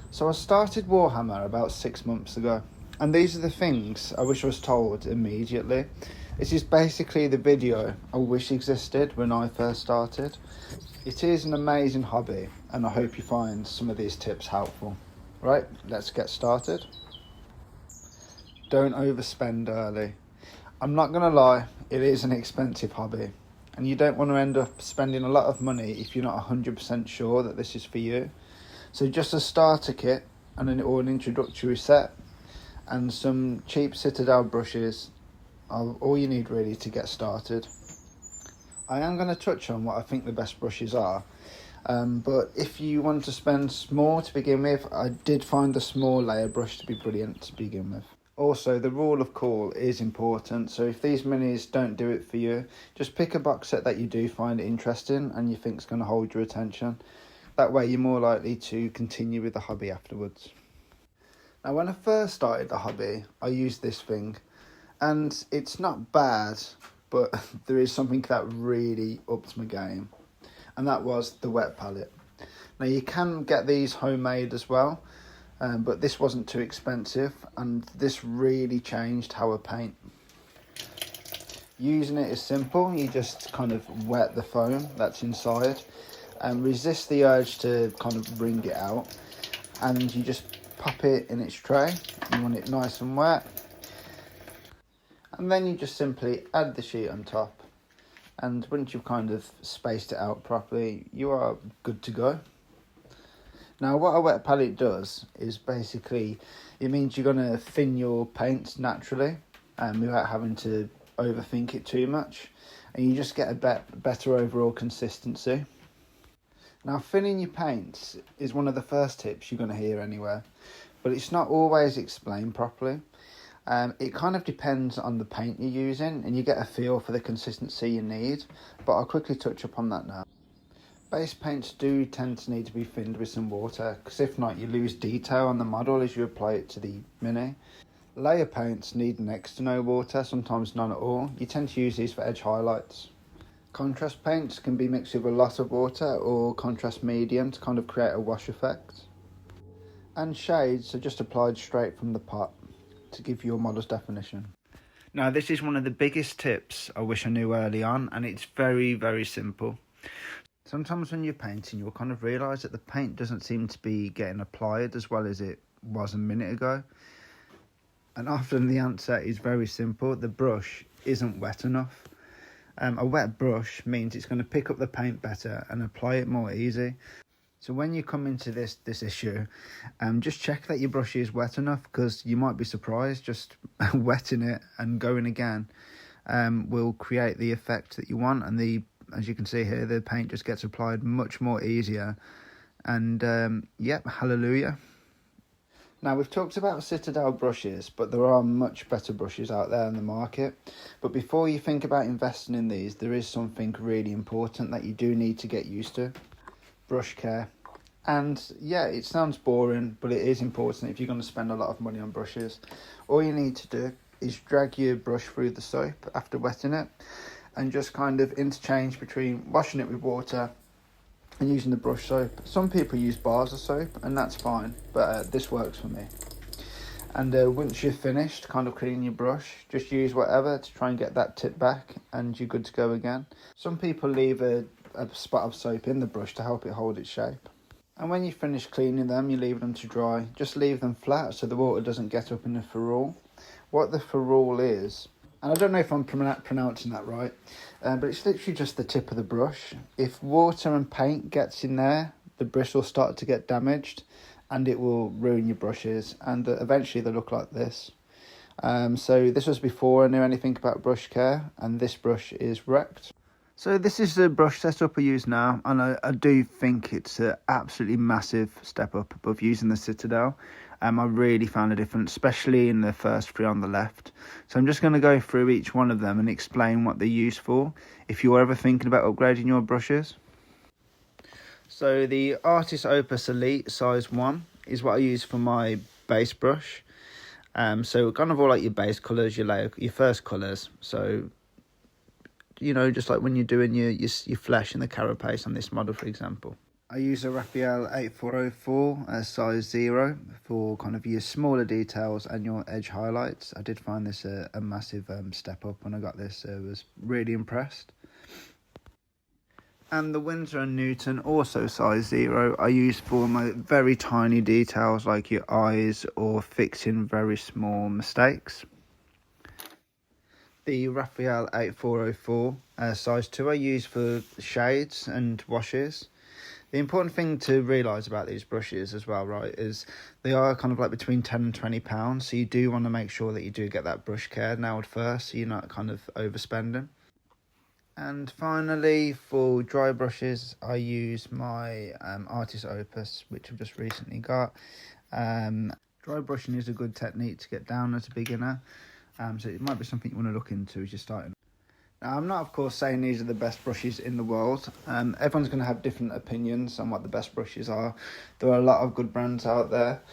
So I started Warhammer about 6 months ago, and these are the things I wish I was told immediately. This is basically the video I wish existed when I first started. It is an amazing hobby, and I hope you find some of these tips helpful. Right, let's get started. Don't overspend early. I'm not gonna lie, it is an expensive hobby, and you don't want to end up spending a lot of money if you're not 100% sure that this is for you. So just a starter kit or an introductory set and some cheap Citadel brushes are all you need really to get started. I am going to touch on what I think the best brushes are, but if you want to spend small to begin with, I did find the small layer brush to be brilliant to begin with. Also, the rule of cool is important, so if these minis don't do it for you, just pick a box set that you do find interesting and you think is going to hold your attention. That way you're more likely to continue with the hobby afterwards. Now, when I first started the hobby, I used this thing, and it's not bad, but there is something that really upped my game, and that was the wet palette. Now, you can get these homemade as well, but this wasn't too expensive, and this really changed how I paint. Using it is simple. You just kind of wet the foam that's inside and resist the urge to kind of wring it out, and you just pop it in its tray. You want it nice and wet, and then you just simply add the sheet on top, and once you've kind of spaced it out properly, you are good to go. Now, what a wet palette does is basically it means you're going to thin your paints naturally without having to overthink it too much, and you just get a better overall consistency. Now, thinning your paints is one of the first tips you're going to hear anywhere, but it's not always explained properly. It kind of depends on the paint you're using, and you get a feel for the consistency you need, but I'll quickly touch upon that now. Base paints do tend to need to be thinned with some water, because if not, you lose detail on the model as you apply it to the mini. Layer paints need next to no water, sometimes none at all. You tend to use these for edge highlights. Contrast paints can be mixed with a lot of water or contrast medium to kind of create a wash effect. And shades are just applied straight from the pot to give your model's definition. Now, this is one of the biggest tips I wish I knew early on, and it's very, very simple. Sometimes when you're painting, you'll kind of realise that the paint doesn't seem to be getting applied as well as it was a minute ago. And often the answer is very simple: the brush isn't wet enough. A wet brush means it's going to pick up the paint better and apply it more easy. So when you come into this issue, just check that your brush is wet enough, because you might be surprised just wetting it and going again will create the effect that you want, and as you can see here, the paint just gets applied much more easier, and yep, hallelujah. Now, we've talked about Citadel brushes, but there are much better brushes out there in the market. But before you think about investing in these, there is something really important that you do need to get used to: brush care. And yeah, it sounds boring, but it is important if you're going to spend a lot of money on brushes. All you need to do is drag your brush through the soap after wetting it, and just kind of interchange between washing it with water and using the brush soap. Some people use bars of soap, and that's fine, but this works for me. And once you're finished kind of cleaning your brush, just use whatever to try and get that tip back, and you're good to go again. Some people leave a spot of soap in the brush to help it hold its shape. And when you finish cleaning them, you leave them to dry. Just leave them flat so the water doesn't get up in the ferrule. What the ferrule is, and I don't know if I'm pronouncing that right, but it's literally just the tip of the brush. If water and paint gets in there, the brush will start to get damaged, and it will ruin your brushes, and eventually they'll look like this. So this was before I knew anything about brush care, and this brush is wrecked. So this is the brush setup I use now, and I do think it's an absolutely massive step up above using the Citadel. I really found a difference, especially in the first three on the left. So I'm just going to go through each one of them and explain what they're used for, if you're ever thinking about upgrading your brushes. So the Artist Opus Elite size 1 is what I use for my base brush. So kind of all like your base colours, your first colours. So, you know, just like when you're doing your flesh and the carapace on this model, for example. I use a Raphael 8404 size 0 for kind of your smaller details and your edge highlights. I did find this a massive step up when I got this. I was really impressed. And the Windsor Newton, also size 0, I use for my very tiny details like your eyes or fixing very small mistakes. The Raphael 8404 size 2 I use for shades and washes. The important thing to realise about these brushes as well, right, is they are kind of like between £10 and £20. So you do want to make sure that you do get that brush care nailed first, so you're not kind of overspending. And finally, for dry brushes, I use my Artist Opus, which I've just recently got. Dry brushing is a good technique to get down as a beginner. So it might be something you want to look into as you're starting. Now, I'm not, of course, saying these are the best brushes in the world. Everyone's going to have different opinions on what the best brushes are. There are a lot of good brands out there.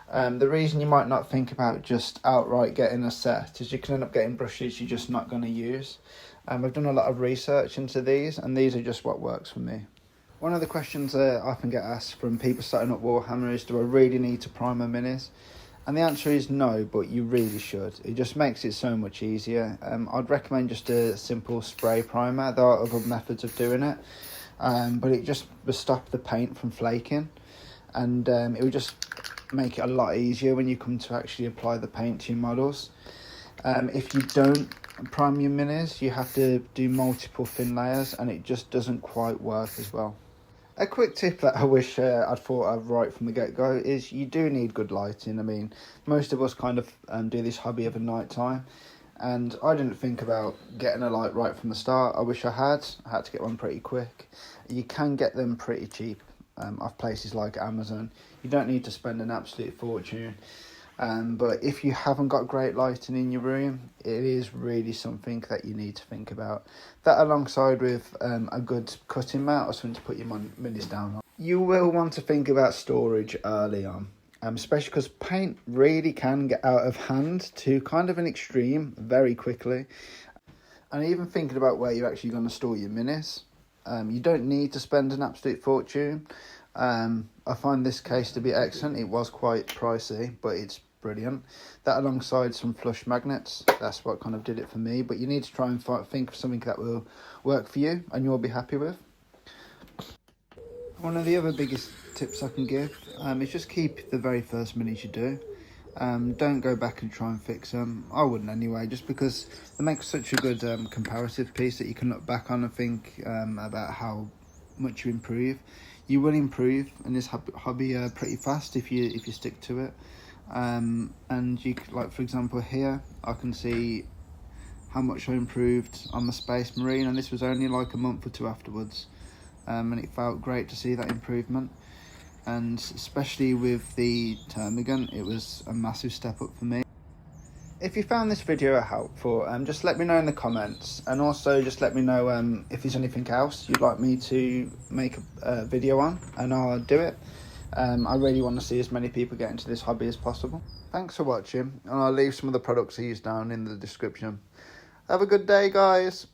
The reason you might not think about just outright getting a set is you can end up getting brushes you're just not going to use. I've done a lot of research into these, and these are just what works for me. One of the questions I often get asked from people starting up Warhammer is, do I really need to prime my minis? And the answer is no, but you really should. It just makes it so much easier. I'd recommend just a simple spray primer. There are other methods of doing it, but it just will stop the paint from flaking, and it will just make it a lot easier when you come to actually apply the paint to your models. If you don't prime your minis, you have to do multiple thin layers, and it just doesn't quite work as well. A quick tip that I wish I'd thought of right from the get-go is you do need good lighting. I mean, most of us kind of do this hobby of a night time, and I didn't think about getting a light right from the start. I wish I had. I had to get one pretty quick. You can get them pretty cheap off places like Amazon. You don't need to spend an absolute fortune. But if you haven't got great lighting in your room, it is really something that you need to think about. That alongside with a good cutting mat or something to put your minis down on. You will want to think about storage early on, especially because paint really can get out of hand to kind of an extreme very quickly. And even thinking about where you're actually going to store your minis, you don't need to spend an absolute fortune. I find this case to be excellent. It was quite pricey, but it's brilliant. That alongside some flush magnets, that's what kind of did it for me. But you need to try and think of something that will work for you and you'll be happy with. One of the other biggest tips I can give is just keep the very first minis you do. Don't go back and try and fix them. I wouldn't anyway, just because they make such a good comparative piece that you can look back on and think about how much you improve. You will improve in this hobby pretty fast if you stick to it. And you, like for example here, I can see how much I improved on the Space Marine, and this was only like a month or two afterwards, and it felt great to see that improvement. And especially with the Termagant, it was a massive step up for me. If you found this video helpful, just let me know in the comments, and also just let me know if there's anything else you'd like me to make a video on, and I'll do it. I really want to see as many people get into this hobby as possible. Thanks for watching, and I'll leave some of the products I use down in the description. Have a good day, guys.